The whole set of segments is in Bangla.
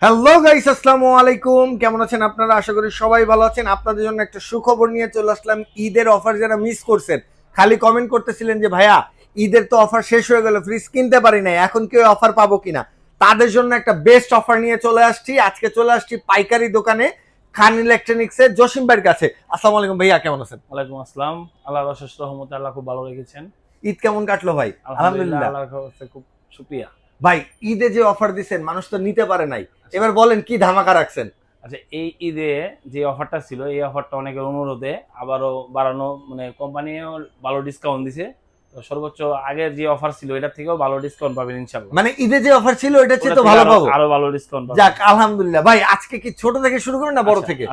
হ্যালো গাইস, আসসালামু আলাইকুম। কেমন আছেন আপনারা? আশা করি সবাই ভালো আছেন। আপনাদের জন্য একটা সুখবর নিয়ে চলে আসলাম। ঈদের অফার যারা মিস করছেন, খালি কমেন্ট করতেছিলেন যে ভাইয়া ঈদের তো অফার শেষ হয়ে গেল, ফ্রিজ কিনতে পারি নাই, এখন কেউ অফার পাবো কিনা, তাদের জন্য একটা বেস্ট অফার নিয়ে চলে আসছি। আজকে চলে আসছি পাইকারি দোকানে খান ইলেকট্রনিক্স এর জসিম ভাইয়ের কাছে। আসসালামু আলাইকুম ভাইয়া, কেমন আছেন? ওয়ালাইকুম আসসালাম। আল্লাহর অশেষ রহমতে আল্লাহ খুব ভালো রেখেছেন। ঈদ কেমন কাটলো ভাই? আলহামদুলিল্লাহ, আল্লাহর কাছে খুব শুকরিয়া। ভাই, ঈদে যে অফার দিচ্ছেন মানুষ তো নিতে পারে নাই, আচ্ছা এবার বলেন কি ধামাকা রাখছেন? আচ্ছা, এই ঈদে যে অফারটা ছিল এই অফারটা অনেকের অনুরোধে আবারও বাড়ানো, মানে কোম্পানিও ভালো ডিসকাউন্ট দিছে। তো সর্বোচ্চ আগের যে অফার ছিল এটার থেকেও ভালো ডিসকাউন্ট পাবেন ইনশাআল্লাহ। মানে ঈদে যে অফার ছিল এটা চেয়ে ওটা তো থেকে ভালো আরো পাবো। আরো ভালো ডিসকাউন্ট পাবেন। যাক আলহামদুলিল্লাহ। ভাই আজকে কি ছোট থেকে শুরু করবেন না বড় আচ্ছা, থেকে?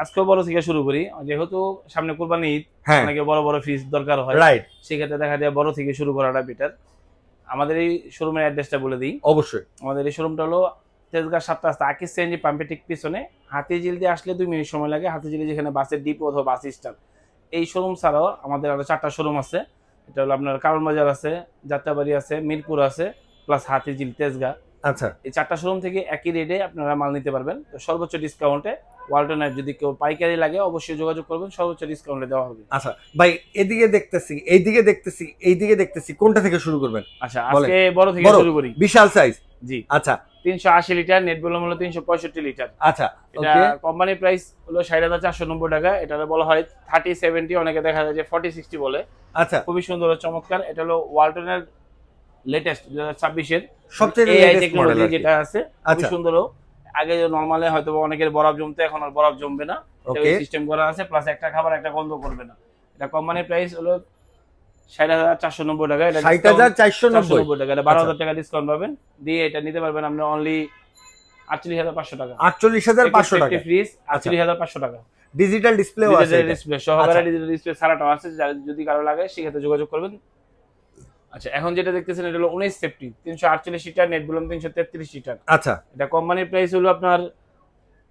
আজকেও বড় থেকে শুরু করি, যেহেতু সামনে কুরবানি ঈদ। হ্যাঁ, অনেকে বড় বড় ফ্রিজ দরকার হয়, রাইট, সেক্ষেত্রে দেখা যায় বড় থেকে শুরু করাটা বেটার। আমাদের এই শোরুমের অ্যাড্রেসটা বলে দিই। অবশ্যই। আমাদের এই শোরুমটা হলো তেজগাঁ 7 রাস্তা আকিজ সিএনজি পাম্পের ঠিক পিছনে। হাতিঝিল দিয়ে আসলে 2 মিনিট সময় লাগে। হাতিঝিলে যেখানে বাসের ডিপো অথবা বাস স্ট্যান্ড। এই শোরুম ছাড়াও আমাদের আরো 4টা শোরুম আছে। এটা হলো আপনার কারণ বাজার আছে, যাত্রাবাড়ি আছে, মিরপুর আছে, প্লাস হাতিঝিল, তেজগাঁ। আচ্ছা এই 4টা শোরুম থেকে একই রেটে আপনারা মাল নিতে পারবেন। তো সর্বোচ্চ ডিসকাউন্টে ওয়ালটনের যদি কেউ পাইকারি লাগে অবশ্যই যোগাযোগ করবেন, সর্বোচ্চ ডিসকাউন্টে দেওয়া হবে। আচ্ছা ভাই, এদিকে দেখতেছি, এইদিকে দেখতেছি, এইদিকে দেখতেছি, কোনটা থেকে শুরু করবেন? আচ্ছা, বলেন। আজকে বড় থেকে বড়, শুরু করি। বিশাল সাইজ। জি, আচ্ছা 380 লিটার, নেট ভলিউম হলো 365 লিটার। আচ্ছা। এটা ওকে কোম্পানি প্রাইস হলো 60,490 টাকা। এটা বলা হয় 30-70, অনেকে দেখা যায় যে 40-60 বলে। আচ্ছা, খুবই সুন্দর ও চমৎকার। এটা হলো ওয়ালটনের লেটেস্ট 2026-এর সবচেয়ে এআই লেটেস্ট মডেল টেকনোলজি আর কি। যেটা আছে, খুবই আচ্ছা সুন্দর। আগে নরমালে হয়তো অনেকের বরফ জমতো, এখন আর বরফ জমবে না। এটা ওকে। সিস্টেম করা আছে, প্লাস একটা খাবার একটা গন্ধ করবে না। এটা কোম্পানির প্রাইস হলো 60,490 টাকা। এটা 60,490। 490 টাকা। এটা আচ্ছা 12,000 টাকা ডিসকাউন্ট পাবেন, দিয়ে এটা নিতে পারবেন আপনি অনলি 48,500 টাকা। 48,500 টাকা। ফ্রিজ আচ্ছা, 48,500 টাকা। ডিজিটাল ডিসপ্লেও আছে ডিজিটাল এটা? ডিসপ্লে সহকারে, আচ্ছা ডিজিটাল ডিসপ্লে ছাড়াটাও আছে, যদি কারো লাগে সেক্ষেত্রে যোগাযোগ করবেন। আচ্ছা, এখন যেটা দেখতেছেন এটা হলো 19 safety 348 litre, net volume 333 litre. আচ্ছা এটা কোম্পানির প্রাইস হলো আপনার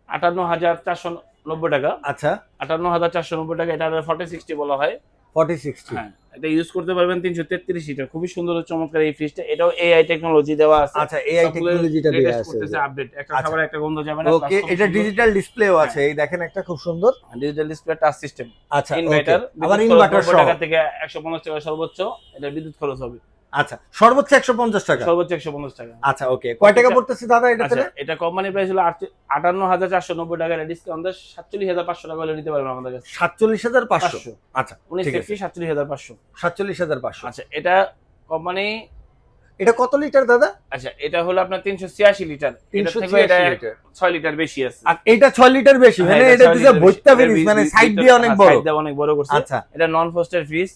58,490 টাকা। আচ্ছা। 58,490 টাকা। এটা 40-60 বলা হয়। 4060। হ্যাঁ, এটা ইউজ করতে পারবেন 333 লিটার। খুবই সুন্দর ও চমৎকার এই ফ্রিজটা। এটাও এআই টেকনোলজি দেওয়া আছে। আচ্ছা, এআই সবগুলো টেকনোলজিটা দিয়ে লেটেস্ট আছে এই করতেছে, যে। আপডেট। একটা আচ্ছা খাবার একটা গন্ধ যাবে না, প্লাস ওকে, খুবই এটা সুন্দর। ডিজিটাল ডিসপ্লেও হ্যাঁ, আছে, এই দেখেন একটা খুব সুন্দর। Digital display touch system. আচ্ছা ওকে, ইনভার্টার, আবার বিদ্যুৎ খরচ ইনভার্টার 90 সহ। টাকা থেকে 150 টাকা সর্বোচ্চ। এটা বিদ্যুৎ খরচ হবে। আচ্ছা, সর্বোচ্চ 150 টাকা। সর্বোচ্চ 150 টাকা। আচ্ছা ওকে, কয় টাকা পড়তেছে দাদা এটাতে? আচ্ছা, এটা কোম্পানি প্রাইস হলো 58,490 টাকা। এটা ডিসকাউন্ট 47,500 টাকা হলে নিতে পারবেন আমাদের কাছে। 47,500। 500। আচ্ছা 19 ঠিক আছে, সেফটি 47,500। 47,500। আচ্ছা, এটা কোম্পানি। এটা কত লিটার দাদা? আচ্ছা, এটা হলো আপনার 386 লিটার। এটা থেকে 386 এটা লিটার। 6 লিটার বেশি আছে। আর এটা 6 লিটার বেশি, হ্যাঁ, মানে এটা এটা 6 দিছে লিটার বেশি। ভর্তা ফ্রিজ, মানে সাইড দিয়ে অনেক বড়। সাইড দিয়ে অনেক বড় করছে। আচ্ছা, এটা নন ফ্রস্টেড ফ্রিজ।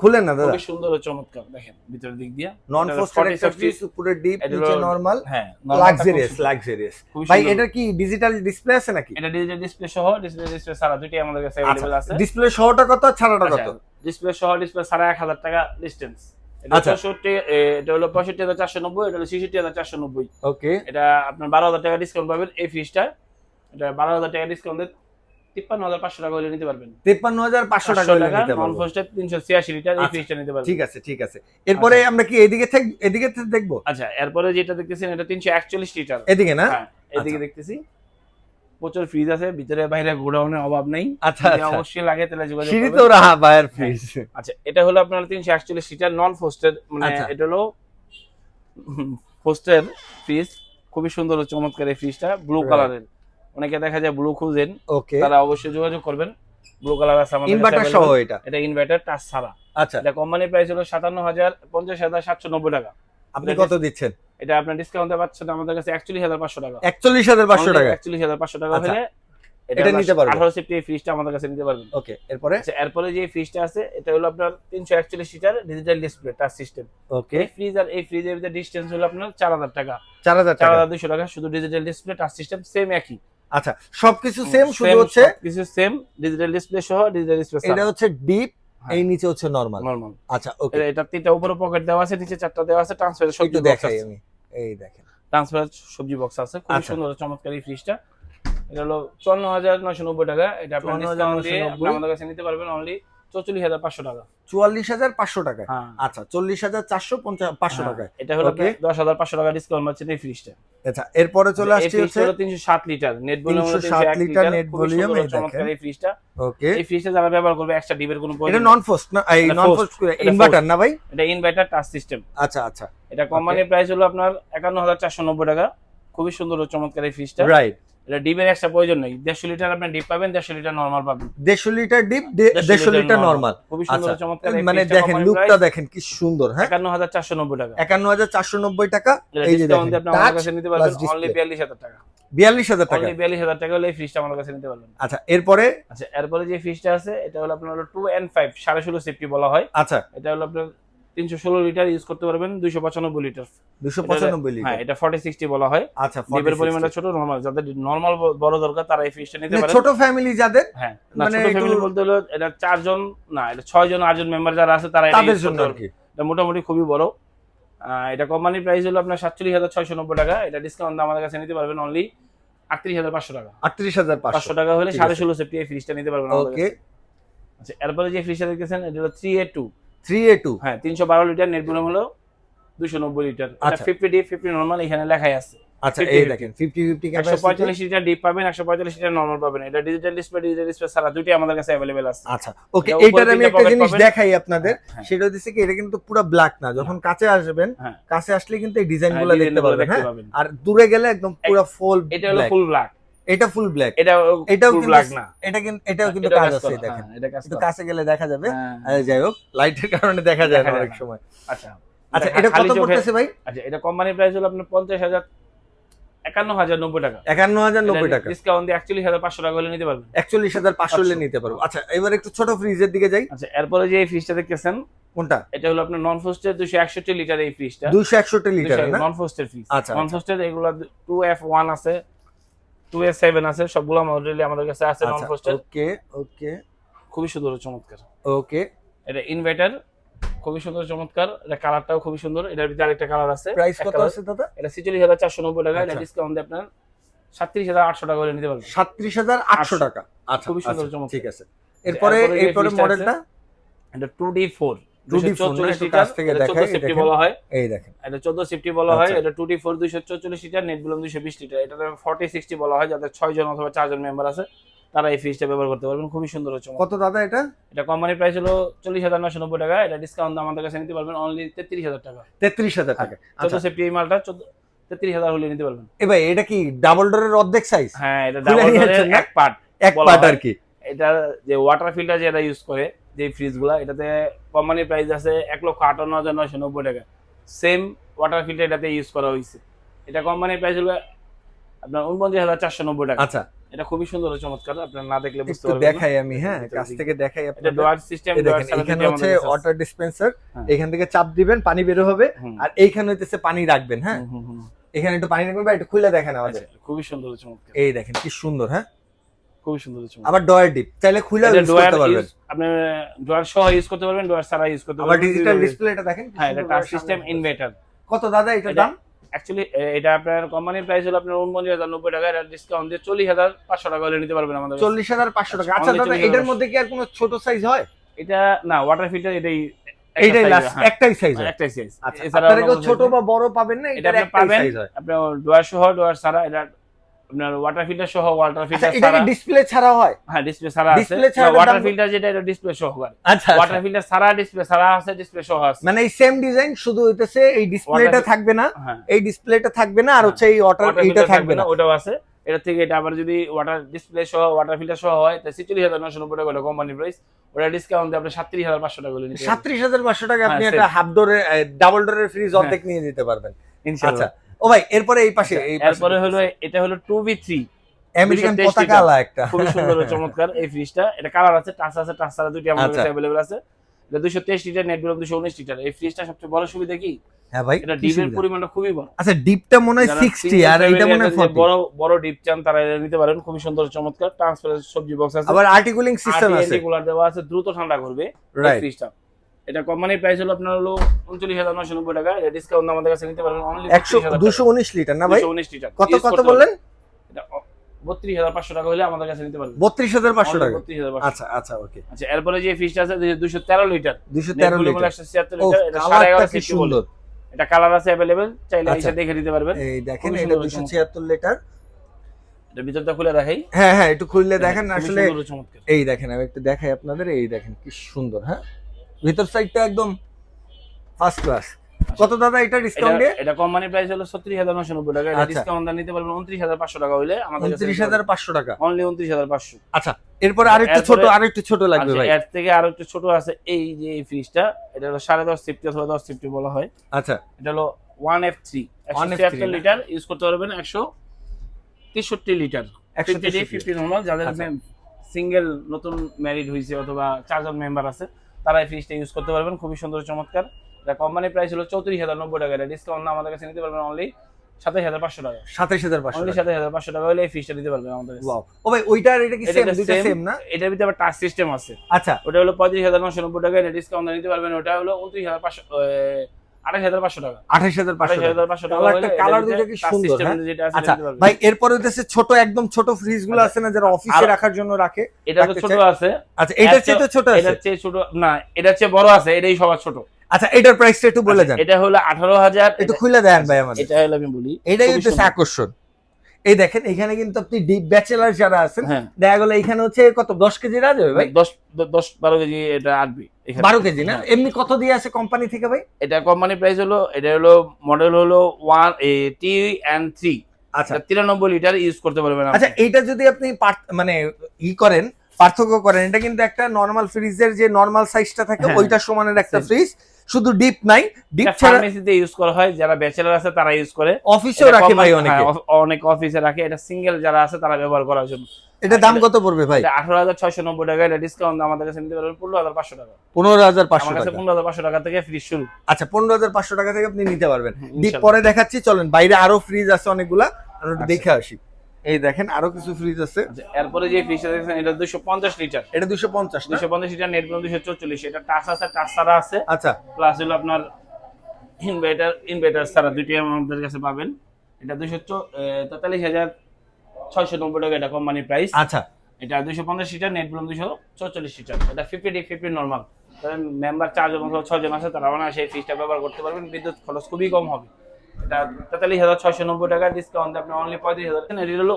খুলেন না দাদা। খুবই সুন্দর ও চমৎকার, দেখেন ভিতরের দিক দিয়ে। নন এটা ফ্রস্টেড 40 একটা সেফটি। ফ্রিজ, উপরে ডিপ, এটা নিচে হলো, নরমাল, হ্যাঁ, লাক্সারিয়াস লাক্সারিয়াস। খুবই ভাই সুন্দর। এটা কি ডিজিটাল ডিসপ্লে আছে নাকি? এটা ডিজিটাল ডিসপ্লে সহ, ডিসপ্লে ছাড়া দুটোই আমাদের কাছে अवेलेबल আছে। ডিসপ্লে সহটা কত আর ছাড়াটা কত? ডিসপ্লে সহ, ডিসপ্লে ছাড়া 1,000 টাকা ডিসটেন্স। এটা আচ্ছা 64, এটা হলো 65,490, এটা হলো 66,490। ওকে। এটা আপনার 12,000 টাকা ডিসকাউন্ট পাবেন এই ফ্রিজটা। এটা 12,000 টাকা ডিসকাউন্টে 53,500 টাকা হলে নিতে পারবেন। 53,500 টাকা হলে নিতে নন পারবো। ফ্রস্টেড 386 লিটার এই আচ্ছা, ফ্রিজটা নিতে পারবেন। ঠিক আছে ঠিক আছে। এরপরে আমরা কি এদিকে দেখবো? আচ্ছা, এরপরে যেটা দেখতেছেন এটা 341 লিটার। এদিকে না? হ্যাঁ, এদিকে আচ্ছা দেখতেছি প্রচুর ফ্রিজ আছে, ভিতরে বাইরে গোডাউনের অভাব নেই। আচ্ছা যদি আচ্ছা। অবশ্যই লাগে তাহলে যোগাযোগ সিঁড়ি করবেন। তো রাহা বায়ার ফ্রিজ। আচ্ছা, এটা হলো আপনার 341 লিটার নন ফ্রস্টেড, মানে আচ্ছা এটা হলো ফ্রস্টের ফ্রিজ। খুবই সুন্দর ও চমৎকার এই ফ্রিজটা, ব্লু Right. কালারের। অনেকে দেখা যায় ব্লু খুঁজেন, ওকে, তারা অবশ্যই যোগাযোগ করবেন। ব্লু কালার আছে আমাদের কাছে ইনভার্টার সহ available। এটা? এটা ইনভার্টার টাচ ছাড়া। আচ্ছা, এটা কোম্পানির প্রাইস হলো 50,790 টাকা। আপনি কত দিচ্ছেন? এটা আপনার ডিসকাউন্টে পাচ্ছেন আমাদের কাছে 41,500 টাকা। 41,500 টাকা। 41,500 টাকা আচ্ছা, হলে এটা নিতে পারবো। 18 সেফটি এই ফ্রিজটা আমাদের কাছে নিতে পারবেন। ওকে, এরপরে? আচ্ছা, এরপরে যে ফ্রিজটা আছে এটা হলো আপনার 341 litre digital display touch system. Okay, এই ফ্রিজ আর এই ফ্রিজের ভিতরে ডিসটেন্স হলো আপনার 4,000 টাকা। 4,000 টাকা। 4,200 টাকা, শুধু digital display touch system same একই। আচ্ছা, সবকিছু সেম, শুধু হচ্ছে কিছু সেম, ডিজিটাল ডিসপ্লে সহ, ডিজিটাল ডিসপ্লে এটা হচ্ছে ডিপ, হ্যাঁ, এই নিচে হচ্ছে নরমাল। নরমাল। আচ্ছা ওকে, এটা তিনটা উপরে পকেট দেওয়া আছে, নিচে 4টা দেওয়া আছে, ট্রান্সফার একটু সবজি বক্স দেখাই আছে। আমি। এই দেখেন, ট্রান্সফার সবজি বক্স আছে, খুব আচ্ছা। সুন্দর চমৎকার এই ফ্রিজটা। এটা হলো 54,990 টাকা। এটা আপনি ডিসকাউন্ট দিয়ে 54,990 আমাদের কাছে নিতে পারবেন অনলি 44,500 টাকা। 44,500 টাকা। হ্যাঁ, আচ্ছা, 40,450 হ্যাঁ, টাকায়। এটা হলো ওকে, 10,500 টাকা ডিসকাউন্ট পাচ্ছেন এই ফ্রিজটা। আচ্ছা এরপরে চলে এই আসছে ফ্রিজটা হচ্ছে হলো 307 লিটার, নেট ভলিউম হলো 307 301 লিটার লিটার, নেট খুবই ভলিউম, সুন্দর এই চমৎকার দেখেন। এই ফ্রিজটা। ওকে, এই ফ্রিজটা যারা ব্যবহার করবে এক্সট্রা ডিবের কোনো এটা প্রয়োজন নন নেই। ফোস্ট না, এই এটা নন forced, ফোস্ট এটা ইনভার্টার forced। না ভাই? এটা ইনভার্টার টাচ সিস্টেম। আচ্ছা আচ্ছা, এটা কোম্পানির প্রাইস হলো আপনার 51490 টাকা। খুবই সুন্দর ও চমৎকার এই ফ্রিজটা। রাইট। এটা ডিবের এক্সট্রা প্রয়োজন নেই, 150 লিটার আপনি ডিপ পাবেন, 150 লিটার নরমাল পাবেন। 150 লিটার ডিপ, 150 লিটার নরমাল। খুবই সুন্দর আচ্ছা, ও চমৎকার এই মানে ফ্রিজটা। দেখেন লুকটা দেখেন কি সুন্দর, হ্যাঁ 51490 টাকা। 51490 টাকা। এটা এই যে ডিসকাউন্ট দেখেন দিয়ে আপনি আমাদের টাচ কাছে নিতে প্লাস পারবেন অনলি ডিসপ্লে 42000 টাকা। 42000 টাকা। অনলি 42000 টাকা হলে এই ফ্রিজটা আমাদের কাছে নিতে পারবেন। আচ্ছা এরপরে, আচ্ছা এরপরে যে ফ্রিজটা আছে এটা হলো আপনার হলো 2 and 5 16.5 সেফটি বলা হয়। আচ্ছা এটা হলো আপনার 316 লিটার ইউজ করতে পারবেন, 295 লিটার। 295 লিটার। হ্যাঁ এটা 4060 বলা হয়। আচ্ছা ডিবের 40 পরিমাণটা ছোট, নরমাল যাদের নরমাল বড় দরকার তারা এই ফ্রিজটা নিতে মানে পারেন। ছোট ফ্যামিলি যাদের, হ্যাঁ না মানে ছোট একটু- ফ্যামিলি বলতে হলো এটা 4 জন না, এটা 6 জন 8 জন মেম্বার যারা আছে তারা এটা তাদের use জন্য করতে আর পারবে। কি। এটা মোটামুটি খুবই বড়। এটা কোম্পানির প্রাইস হলো আপনার 47690 টাকা। এটা ডিসকাউন্ট আমাদের কাছে নিতে পারবেন অনলি 38500 টাকা। 38500 500 টাকা হলে ঠিক আছে। 16.5 সেফটি এই ফ্রিজটা নিতে পারবেন আমাদের ওকে, কাছে। আচ্ছা এরপরে যে ফ্রিজটা দেখতেছেন এটা হলো 3A2। 3A2। হ্যাঁ 312 লিটার, নেট ভলিউম হলো 290 লিটার। এটা আচ্ছা। 50 ডিপ 50 নরমাল এখানে লেখাই আছে। আচ্ছা 50 এই দেখেন 50 ক্যাপাসিটি। 145 লিটার ডিপ পাবেন, 145 লিটার নরমাল পাবেন। এটা ডিজিটাল ডিসপ্লে ছাড়া দুটোই আমাদের কাছে अवेलेबल আছে। আচ্ছা ওকে, এটা এইটার উপরে আমি তিনটা একটা pocket জিনিস পাবেন। দেখাই আপনাদের, হ্যাঁ। সেটা হচ্ছে কি এটা কিন্তু পুরো ব্ল্যাক না, যখন কাছে আসবেন হ্যাঁ। কাছে আসলে কিন্তু এই ডিজাইনগুলো হ্যাঁ, দেখতে ডিজাইনগুলো পারবেন, দেখতে হ্যাঁ পাবেন। আর দূরে গেলে একদম পুরো ফুল এটা হলো ফুল ব্ল্যাক, এটা ফুল ব্ল্যাক, এটা এটাও ফুল কিন্তু ব্ল্যাক না, এটা কিন্তু এটাও কিন্তু এটা কাজ আছে করে, দেখেন, হ্যাঁ, এটা কাজ একটু করে। কাছে গেলে দেখা যাবে। হ্যাঁ। যাই হোক লাইটের কারণে দেখা যায় না দেখা যায় অনেক না। সময়। আচ্ছা আচ্ছা এটা খালি কত চোখে- পড়তেছে ভাই? আচ্ছা এটা কোম্পানির প্রাইস হলো আপনার 51090 টাকা। 51090 টাকা। ডিসকাউন্ট দিয়ে 41500 টাকা হলে নিতে পারবেন। 41500 হলে নিতে পারবো। আচ্ছা এবার একটু ছোট ফ্রিজের দিকে যাই। আচ্ছা এরপরে যে এই ফ্রিজটা দেখতেছেন কোনটা? এটা হলো আপনার নন ফোস্টের 261 লিটার এই ফ্রিজটা। 261 লিটার না? নন ফোস্টের ফ্রিজ। আচ্ছা, নন ফোস্টের এগুলো 2F1 আছে, 2S7 আছে, সবগুলো অলরেডি আমাদের কাছে আছে নন আচ্ছা ফোস্টের। ওকে ওকে খুবই সুন্দর ও চমৎকার। ওকে, এটা ইনভার্টার, খুবই সুন্দর চমৎকার। এটা কালারটাও খুবই সুন্দর। এটার ভিতরে আরেকটা কালার আছে। প্রাইস এক কত colour। আছে দাদা? এটা 46490 টাকা। এটা আচ্ছা। ডিসকাউন্ট দিয়ে আপনার 37800 টাকা হলে নিতে পারবেন। 37800 টাকা। আচ্ছা খুবই সুন্দর আচ্ছা, চমৎকার। ঠিক আছে। এরপরে এরপরে যে এরপরে ফ্রিজটা মডেলটা এটা 2D4 2D4 না, একটু কাছ থেকে দেখাই, 14 সেফটি দেখেন। বলা হয়। এই দেখেন এটা 14 সেফটি বলা হয়। আচ্ছা। এটা 2D4 244 litre, net volume 220 litre. এটা 4060 বলা হয়, যাদের 6 জন অথবা 4 জন মেম্বার আছে তারা এই ফ্রিজটা ব্যবহার করতে পারবেন। খুবই সুন্দর ও চমৎকার। কত দাদা এটা? এটা কোম্পানির প্রাইস হলো 40990 টাকা। এটা ডিসকাউন্ট আমাদের কাছে নিতে পারবেন অনলি 33000 টাকা। 33000 টাকা। 14 আচ্ছা সেফটি এই মালটা 33000 হলে নিতে পারবেন। এ ভাই এটা কি ডাবল ডোরের অর্ধেক সাইজ? হ্যাঁ এটা খুলে ডাবল নিয়েছেন ডোরের না? এক পার্ট এক বলা পার্ট হয়। আর কি। এটা যে ওয়াটার ফিল্টার যেটা ইউজ করে যে ফ্রিজগুলো, এটাতে কোম্পানির প্রাইস আছে 1,58,990 টাকা। সেম ওয়াটার ফিল্টার এটাতে ইউজ করা হয়েছে। এটা কোম্পানির প্রাইস হলো আপনার 49490 টাকা। আচ্ছা এটা খুবই সুন্দর ও চমৎকার, আপনারা না দেখলে বুঝতে একটু পারবেন না। দেখাই আমি, হ্যাঁ কাছ থেকে দেখাই এটা আপনাদের। ডোয়ার সিস্টেম, এই ডোয়ার দেখেন সারা এখানে দুটো হচ্ছে আমাদের কাছে আছে। ওয়াটার ডিসপেন্সার, হ্যাঁ। এখান থেকে চাপ দিবেন পানি বের হবে, হুম। আর এইখানে হইতেছে পানি রাখবেন, হ্যাঁ হুম, হুম, হুম। এখানে একটু পানি রাখবেন, বা একটু খুলে দেখেন আমাদের। আচ্ছা, খুবই সুন্দর ও চমৎকার, এই দেখেন কি সুন্দর, হ্যাঁ খুবই সুন্দর ও চমৎকার। আবার ডয়ার ডিপ, চাইলে খুলে এটা ইউজ ডোয়ার করতে পারবেন। আপনি ডোয়ার সহ ইউজ করতে পারবেন, ডোয়ার ছাড়া ইউজ করতে আবার পারবেন। ডিজিটাল ডিসপ্লেটা দেখেন কি হ্যাঁ এটা সুন্দর টাচ ভাবে সিস্টেম সামনে। ইনভার্টার। কত দাদা এটার এটা দাম? অ্যাকচুয়ালি এটা আপনার কোম্পানির প্রাইস হলো আপনার 49090 টাকা। এটা ডিসকাউন্ট দিয়ে 40500 টাকা হলে নিতে পারবেন আমাদের কাছে। 40500 টাকা। আচ্ছা Only দাদা 40,500 এটার মধ্যে কি আর কোনো ছোট সাইজ হয়? এটা না ওয়াটার ফিল্টার এটাই এইটাই লাস্ট একটাই সাইজ হয়। একটাই সাইজ। আচ্ছা আপনারা কেউ ছোট বা বড় পাবেন না, এটা এটার আপনি একটাই পাবেন সাইজ হয়। আপনার ডোয়ার সহ, ডোয়ার ছাড়া। এটা আপনার ওয়াটার ফিল্টার সহ, ওয়াটার আচ্ছা ফিল্টার এটা ছাড়া। কি ডিসপ্লে ছাড়া হয়? হ্যাঁ ডিসপ্লে ছাড়া আছে। Display ছাড়া ওয়াটার দাম- ফিল্টার যেটা এটা ডিসপ্লে সহ হয়। আচ্ছা ওয়াটার ফিল্টার ছাড়া ডিসপ্লে ছাড়া আছে, ডিসপ্লে সহ আছে। মানে এই সেম ডিজাইন, শুধু হইতেছে এই ডিসপ্লেটা Water- থাকবে না, হ্যাঁ এই ডিসপ্লেটা থাকবে না, আর হচ্ছে এই ওয়াটার ওয়াটার এইটা ফিল্টার থাকবে না। ওটাও আছে। এটা থেকে এটা আবার যদি ওয়াটার ডিসপ্লে সহ, ওয়াটার ফিল্টার সহ হয় তাহলে 46990 টাকা ওটা কোম্পানি প্রাইস। ওটা ডিসকাউন্ট দিয়ে আপনি 37500 টাকা করে নিতে পারবেন 37500 টাকা আপনি হ্যাঁ, একটা same. হাফ ডোরের ডাবল ডোরের ফ্রিজ অর্ধেক নিয়ে নিতে পারবেন। ইনশাআল্লাহ। আচ্ছা ও ভাই এরপরে এই পাশে, এই পাশে এরপরে হলো এটা হলো 2v3 আমেরিকান 223 পতাকা লিটার। আলা একটা। খুবই সুন্দর ও চমৎকার এই ফ্রিজটা। এটা কালার আছে, টাচ আছে, টাচ ছাড়া দুটি আমাদের আচ্ছা। কাছে अवेलेबल আছে। এটা 223 লিটার, নেট ভলিউম 219 লিটার। এই ফ্রিজটা সবচেয়ে বড় সুবিধা কি, হ্যাঁ ভাই এটা কি ডিপের সুবিধা? পরিমাণটা খুবই বড়। আচ্ছা ডিপটা মনে হয় যারা 60 single আর এইটা family মনে হয় আছে, 40। বড় বড় ডিপ চান তারা এটা নিতে পারেন। খুবই সুন্দর ও চমৎকার, ট্রান্সপারেন্ট সবজি বক্স আছে, আবার আর্টিকুলিং সিস্টেম আছে, কুলার দেওয়া আছে, দ্রুত ঠান্ডা করবে এই রাইট। ফ্রিজটা। এটা কোম্পানির প্রাইস হলো আপনার হলো 39990 টাকা। এটা ডিসকাউন্ট আমাদের কাছে নিতে পারবেন অনলি 219 লিটার না ভাই? 219 লিটার। কত Use কত করতে বললেন? এটা 32500 টাকা হলে আমাদের কাছে নিতে পারবেন 32500 টাকা। 32500। আচ্ছা আচ্ছা ওকে। আচ্ছা এরপরে যে ফ্রিজটা আছে 213 লিটার, 213 লিটার। 176 ও লিটার। এটা কালারটা 11.5 কি সেফটি বলে। সুন্দর। এটা কালার আছে अवेलेबल, চাইলে আচ্ছা। এসে দেখে নিতে পারবেন। এই দেখেন খুবই এটা সুন্দর 276 লিটার। এটা ভিতরটা খুলে দেখাই। হ্যাঁ হ্যাঁ একটু খুললে দেখেন খুবই আসলে। সুন্দর ও চমৎকার। এই দেখেন আমি একটু দেখাই আপনাদের, এই দেখেন কি সুন্দর। হ্যাঁ ভিতর সাইডটা একদম ফার্স্ট ক্লাস। কত দাদা এটা ডিসকাউন্ট দিয়ে? এটা কোম্পানি প্রাইস হলো 36990 টাকা, এটা আচ্ছা। ডিসকাউন্ট দিয়ে নিতে পারবেন 29500 টাকা হইলে আমাদের কাছে 29500 টাকা। অনলি 29500। আচ্ছা এরপরে আরেকটু ছোট, আরেকটু ছোট লাগবে আচ্ছা ভাই। এর থেকে আরো একটু ছোট আছে, এই যে এই ফ্রিজটা, এটা হলো 10.5 সিফটি অথবা 10 সিফটি বলা হয়। আচ্ছা এটা হলো 1F3 176 লিটার ইউজ করতে পারবেন, 163 লিটার 50 ডে 50 নরমাল। যাদের সিঙ্গেল নতুন ম্যারিড হইছে অথবা 4 জন মেম্বার আছে তারা এই ফ্রিজটা ইউজ করতে পারবেন, খুবই সুন্দর চমৎকার। এটা কোম্পানি প্রাইস হলো 34090 টাকা, এটা ডিসকাউন্ট না আমাদের কাছে নিতে পারবেন অনলি 27500 টাকা। 27500 অনলি টাকা। 27500 টাকা হলে এই ফ্রিজটা দিতে পারবেন আমাদের কাছে। ওয়াও ও ভাই ওইটা আর এটা কি সেম? দুটো সেম না? এটার ভিতরে আবার টাচ সিস্টেম আছে। আচ্ছা ওটা হলো 35990 টাকা, এটা ডিসকাউন্ট নিতে পারবেন, ওটা হলো 28500 28500 টাকা। 28500 টাকা। 28500 টাকা কালারটা, কালার দুটো কি সুন্দর। হ্যাঁ যেটা আছে আচ্ছা নিতে পারবেন। ভাই এরপরে হচ্ছে ছোট একদম ছোট ফ্রিজ গুলো আছে না যারা অফিসে আর- রাখার জন্য রাখে? এটা তো রাখতে ছোট চাই। আছে। আচ্ছা এটার চেয়ে তো ছোট আছে। এটার চেয়ে ছোট না, এটার চেয়ে বড় আছে, এটাই সবার ছোট। আচ্ছা এটার প্রাইসটা একটু বলে দেন। এটা হলো 18000। একটু খুলে দেন ভাই আমাদের। এটা হলো আমি বলি, এটাই খুবই হচ্ছে সুন্দর। আকর্ষণ। এই দেখেন এখানে কিন্তু আপনি ডিপ ব্যাচেলার যারা আছেন হ্যাঁ। দেখা গেল এখানে হচ্ছে কত 10 কেজি রাজ হবে ভাই? 10-12 কেজি এটা আসবে এখানে। 12 কেজি না? হ্যাঁ। এমনি কত দিয়ে আছে কোম্পানি থেকে ভাই? এটা কোম্পানি প্রাইস হলো, এটা হলো মডেল হলো 1T3। আচ্ছা 93 লিটার ইউজ করতে পারবেন আপনি। আচ্ছা এইটা যদি আপনি মানে ই করেন, পার্থক্য করেন, এটা কিন্তু একটা নরমাল ফ্রিজের যে নরমাল সাইজটা থাকে হ্যাঁ। ওইটার সমানের একটা Same. ফ্রিজ, শুধু ডিপ নাই। ডিপ এটা ছাড়া ফার্মেসিতে ইউজ করা হয়, যারা ব্যাচেলর আছে তারা ইউজ করে। অফিসেও এটা রাখে ভাই common- অনেকে। হ্যাঁ, অনেক অফিসে রাখে। এটা সিঙ্গেল যারা আছে তারা ব্যবহার করার জন্য। এটা দাম কত পড়বে ভাই? এটা 18690 টাকা, এটা ডিসকাউন্ট আমাদের কাছে নিতে পারবেন 15500 টাকা। 15500 আমার কাছে টাকা। 15500 টাকা থেকে ফ্রিজ শুরু। আচ্ছা 15500 টাকা থেকে আপনি নিতে পারবেন। হ্যাঁ, ডিপ ইনশাআল্লাহ। পরে দেখাচ্ছি, চলেন বাইরে আরো ফ্রিজ আছে অনেকগুলা, আমরা একটু আচ্ছা। দেখে আসি। এই দেখেন আরো কিছু ফ্রিজ আছে। আচ্ছা, এরপরে যে ফ্রিজটা দেখছেন এটা 250 লিটার। এটা 250 না? 250 লিটার, নেট 244। এটা টাচ আছে, টাচ ছাড়া আছে, আচ্ছা প্লাস হলো আপনার ইনভার্টার ছাড়া দুইটি আমাদের কাছে পাবেন। এটা 243,690 টাকা, এটা কোম্পানি প্রাইস। আচ্ছা এটা 250 লিটার, নেট 244 লিটার। এটা 50 নরমাল। ধরেন মেম্বার 4 জন অথবা 6 জন আছে, তারা মানে সেই ফ্রিজটা ব্যবহার করতে পারবেন, বিদ্যুৎ খরচ খুবই কম হবে। এটা 43,690 টাকা, ডিসকাউন্ট আপনি অনলি 35,000। এটা হলো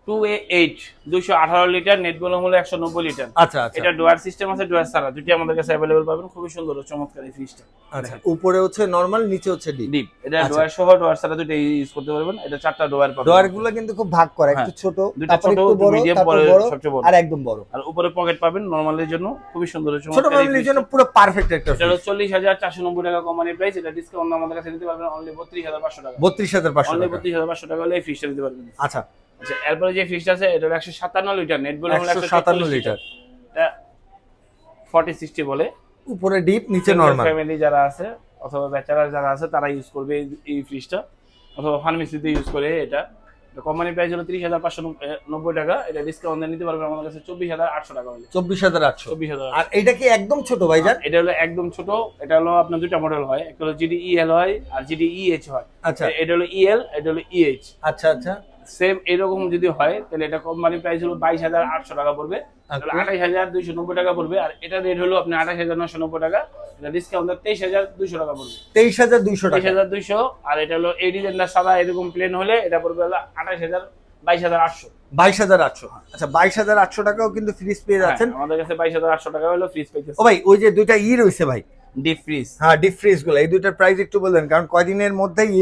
2A8 218 লিটার, নেট হলো 190 লিটার। আচ্ছা আচ্ছা এটা ডুয়ার সিস্টেম আছে, ডুয়ার ছাড়া দুটি আমাদের কাছে अवेलेबल পাবেন, খুবই সুন্দর ও চমৎকার এই ফ্রিজটা। আচ্ছা উপরে হচ্ছে নরমাল, নিচে হচ্ছে ডিপ। ডিপ, এটা আচ্ছা। ডুয়ার সহ ডুয়ার ছাড়া দুটো ইউজ করতে পারবেন। এটা 4টা ডুয়ার পাবেন। ডোয়ার গুলো কিন্তু খুব ভাগ করে, একটু হ্যাঁ। ছোট, দুইটা তারপর ছোট, একটু বড়, মিডিয়াম, তারপর পরে বড়, সবচেয়ে বড়। আর একদম বড়। আর উপরে পকেট পাবেন নরমালের জন্য, খুবই সুন্দর ও ছোট চমৎকার এই ফ্যামিলির জন্য ফ্রিজটা। পুরো পারফেক্ট একটা এটা হলো ফ্রিজ। 40,490 টাকা কোম্পানি প্রাইস। এটা ডিসকাউন্ট আমাদের কাছে নিতে পারবেন অনলি 32,500 টাকা। 32500 অনলি টাকা। 32,500 টাকা হলে এই ফ্রিজটা নিতে পারবেন। আচ্ছা আচ্ছা, এরপরে যে ফ্রিজটা আছে এটা হলো 157 লিটার, নেট বলে 157 লিটার। এটা 40-60 বলে। উপরে ডিপ, নিচে নরমাল। ফ্যামিলি যারা আছে অথবা ব্যাচেলার যারা আছে তারা ইউজ করবে এই ফ্রিজটা, অথবা ফার্মেসিতে ইউজ করে। এটা কোম্পানি প্রাইস হলো 30,590 টাকা, এটা ডিসকাউন্ট নিতে পারবেন আমাদের কাছে 24,800 টাকা হলে। 24800। 24,000। আর এটা কি একদম ছোট ভাইজান? এটা হলো একদম ছোট। এটা হলো আপনার দুইটা মডেল হয়, একটা হলো GDEL হয় আর GDEH হয়। আচ্ছা এটা হলো EL, এটা হলো EH। আচ্ছা আচ্ছা সেম এরকম যদি হয় তাহলে এটা কোম্পানি প্রাইস হলো 22,800 টাকা পড়বে, আচ্ছা। 28,290 টাকা পড়বে। আর এটা রেট হলো আপনার 28,990 টাকা, এটা ডিসকাউন্ট 23,200 টাকা পড়বে। 23200 টাকা। 23,200। আর এটা হলো এই ডিজাইনটা সাদা এরকম প্লেন হলে এটা পড়বে হলো 22,800। 22800। আচ্ছা 22800 টাকাও কিন্তু ফ্রিজ পেয়ে যাচ্ছেন। হ্যাঁ, আমাদের কাছে 22,800 টাকা হলো ফ্রিজ পাইতেছে। ও ভাই ওই যে দুইটা রইছে ভাই, ডিপ ফ্রিজ। হ্যাঁ ডিপ ফ্রিজ গুলো, এই দুইটার প্রাইস একটু বলবেন, কারণ কয়দিনের মধ্যেই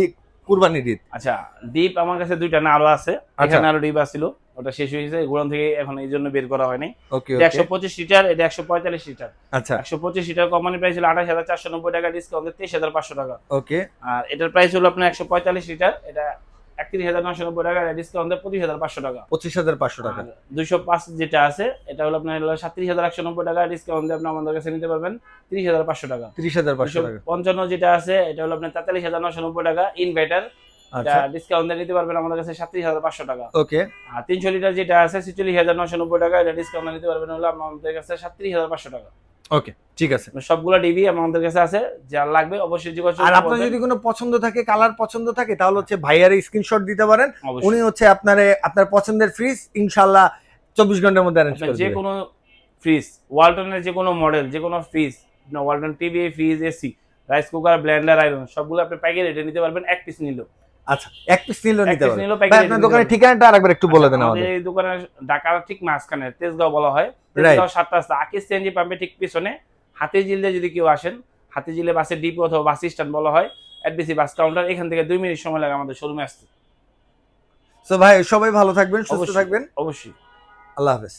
কুরবানির ঈদ। আচ্ছা, ডিপ আমার কাছে দুইটা না আরো আছে, আচ্ছা। এখানে আরো ডিপ আছিল, ওটা শেষ হয়ে গেছে গোডাউন থেকে, এখন এই জন্য বের করা হয়নি। ওকে এটা ওকে 125 লিটার, এটা 145 লিটার। আচ্ছা 125 লিটার কোম্পানি প্রাইস হলো 28,490 টাকা, ডিসকাউন্ট 23,500 টাকা। ওকে আর এটার প্রাইস হলো আপনার 145 লিটার, এটা 31,990 টাকা, ডিসকাউন্ট 25,500 টাকা। 25500 টাকা। আর 205 যেটা আছে এটা হলো আপনার 37,190 টাকা, ডিসকাউন্ট দিয়ে আপনি আমাদের কাছে নিতে পারবেন 30,500 টাকা। 30500 টাকা। 255 যেটা আছে এটা হলো আপনার 43,990 টাকা, ইনভার্টার, এটা আচ্ছা ডিসকাউন্ট দিয়ে নিতে পারবেন আমাদের কাছে 37,500 টাকা। ওকে আর 300 লিটার যেটা আছে 46,990 টাকা, এটা ডিসকাউন্ট নিতে পারবেন হলো আমাদের কাছে 37,500 টাকা। ওকে ঠিক আছে। সবগুলো ডিবি আমাদের কাছে আছে, যার লাগবে অবশ্যই যোগাযোগ আর আপনার যদি কোনো পছন্দ থাকে, কালার পছন্দ থাকে, তাহলে হচ্ছে ভাইয়ার স্ক্রিনশট দিতে পারেন, অবশ্যই। উনি হচ্ছে আপনার পছন্দের ফ্রিজ ইনশাআল্লাহ 24 ঘন্টার মধ্যে অ্যারেঞ্জ করে যে দিবেন। কোনো ফ্রিজ, ওয়ালটনের যে কোনো মডেল, যে কোনো fridge, Walton TV, fridge, AC, rice cooker, Blender, iron সবগুলো আপনি পাইকারি রেটে নিতে পারবেন, এক পিস নিলো। আচ্ছা, এক পিস নিলেও এক নিতে পিস পারবেন। নিলেও ভাই পাইকারি আপনার রেটে দোকানের নিতে ঠিকানাটা আরেকবার একটু বলে দেন আমাদের আমাদের। এই দোকানে ঢাকার ঠিক মাঝখানে তেজগাঁও বলা হয়, তেজগাঁও 7 রাস্তা আকিস সিএনজি পাম্পের ঠিক পিছনে হাতিঝিল দিয়ে যদি কেউ আসেন, হাতিঝিলে বাসের ডিপো অথবা বাস স্ট্যান্ড বলা হয়, এডবিসি বাস কাউন্টার, এখান থেকে 2 মিনিট সময় লাগে আমাদের শোরুমে আসতে। তো ভাই সবাই ভালো থাকবেন, সুস্থ অবশ্যই থাকবেন। অবশ্যই। আল্লাহ হাফেজ।